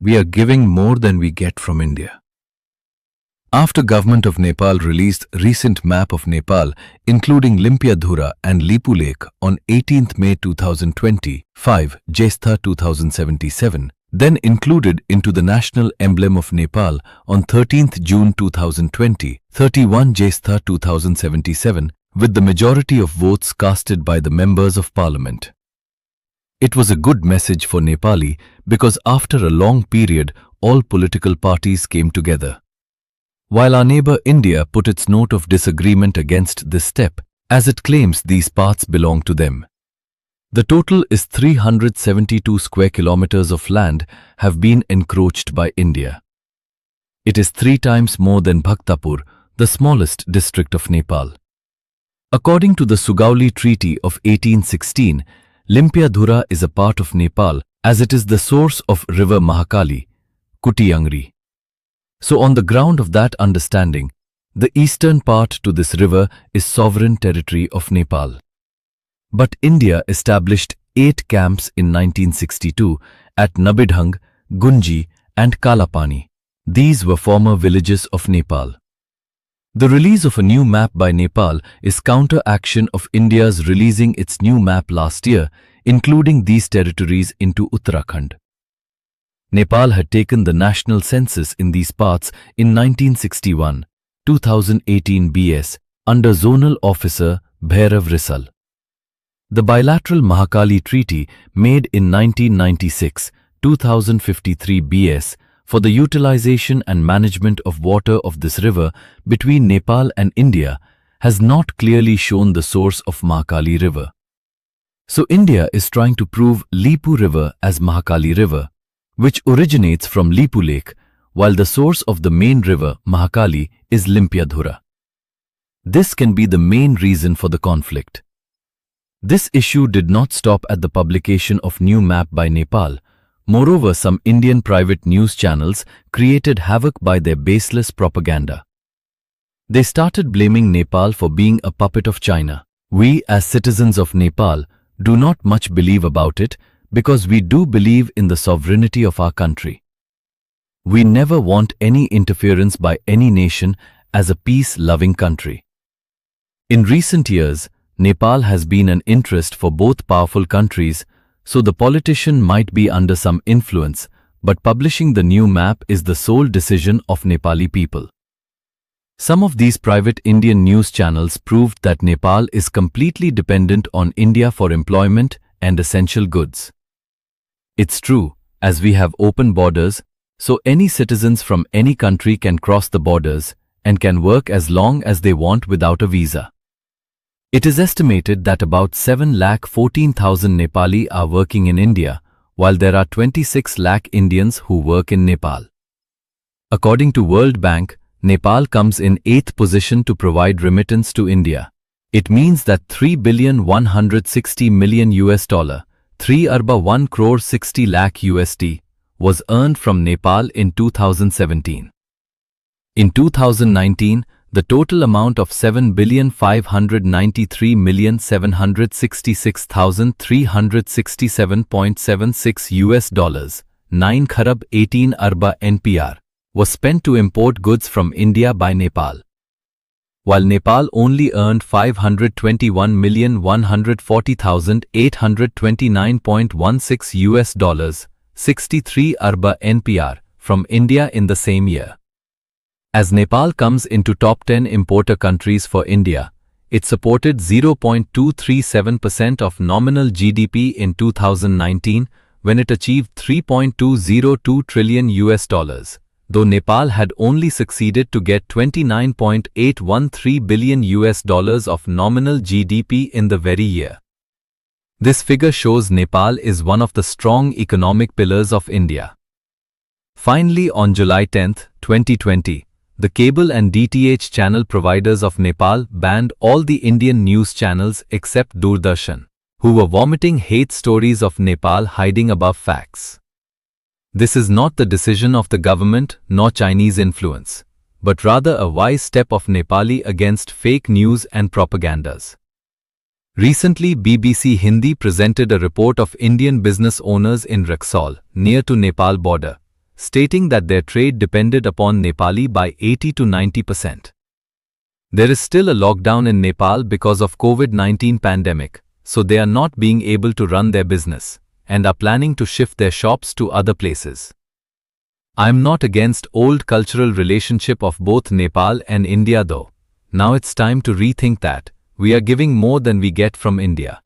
We are giving more than we get from India. After Government of Nepal released recent map of Nepal, including Limpiyadhura and Lipulekh on 18th May 2025, Jestha 2077, then included into the national emblem of Nepal on 13th June 2020, 31 Jestha 2077, with the majority of votes casted by the members of parliament. It was a good message for Nepali because after a long period, all political parties came together. While our neighbour India put its note of disagreement against this step, as it claims these parts belong to them. The total is 372 square kilometers of land have been encroached by India. It is 3 times more than Bhaktapur, the smallest district of Nepal. According to the Sugauli Treaty of 1816, Limpiyadhura is a part of Nepal as it is the source of river Mahakali, Kutiyangdi. So on the ground of that understanding, the eastern part to this river is sovereign territory of Nepal. But India established 8 camps in 1962 at Nabidhang, Gunji and Kalapani. These were former villages of Nepal. The release of a new map by Nepal is counter-action of India's releasing its new map last year, including these territories into Uttarakhand. Nepal had taken the national census in these parts in 1961, 2018 BS, under zonal officer Bhairav Risal. The bilateral Mahakali Treaty made in 1996, 2053 BS, for the utilization and management of water of this river between Nepal and India has not clearly shown the source of Mahakali River. So India is trying to prove Lipu River as Mahakali River, which originates from Lipulekh, while the source of the main river, Mahakali, is Limpiyadhura. This can be the main reason for the conflict. This issue did not stop at the publication of new map by Nepal. Moreover, some Indian private news channels created havoc by their baseless propaganda. They started blaming Nepal for being a puppet of China. We, as citizens of Nepal, do not much believe about it, because we do believe in the sovereignty of our country. We never want any interference by any nation as a peace-loving country. In recent years, Nepal has been an interest for both powerful countries, so the politician might be under some influence, but publishing the new map is the sole decision of Nepali people. Some of these private Indian news channels proved that Nepal is completely dependent on India for employment and essential goods. It's true, as we have open borders, so any citizens from any country can cross the borders and can work as long as they want without a visa. It is estimated that about 7,14,000 Nepali are working in India, while there are 26 lakh Indians who work in Nepal. According to World Bank, Nepal comes in 8th position to provide remittance to India. It means that $3,160,000,000 US, 3 arba 1 crore 60 lakh USD, was earned from Nepal in 2017. In 2019, the total amount of 7,593,766,367.76 US, 9 kharab 18 arba NPR, was spent to import goods from India by Nepal. While Nepal only earned 521,140,829.16 US, 63 arba NPR, from India in the same year. As Nepal comes into top 10 importer countries for India, it supported 0.237% of nominal GDP in 2019 when it achieved 3.202 trillion US, though Nepal had only succeeded to get 29.813 billion US of nominal GDP in the very year. This figure shows Nepal is one of the strong economic pillars of India. Finally, on July 10, 2020, the cable and DTH channel providers of Nepal banned all the Indian news channels except Doordarshan, who were vomiting hate stories of Nepal hiding above facts. This is not the decision of the government nor Chinese influence, but rather a wise step of Nepali against fake news and propagandas. Recently, BBC Hindi presented a report of Indian business owners in Risal, near to Nepal border, stating that their trade depended upon Nepali by 80 to 90%. There is still a lockdown in Nepal because of COVID-19 pandemic, so they are not being able to run their business and are planning to shift their shops to other places. I am not against old cultural relationship of both Nepal and India though. Now it's time to rethink that. We are giving more than we get from India.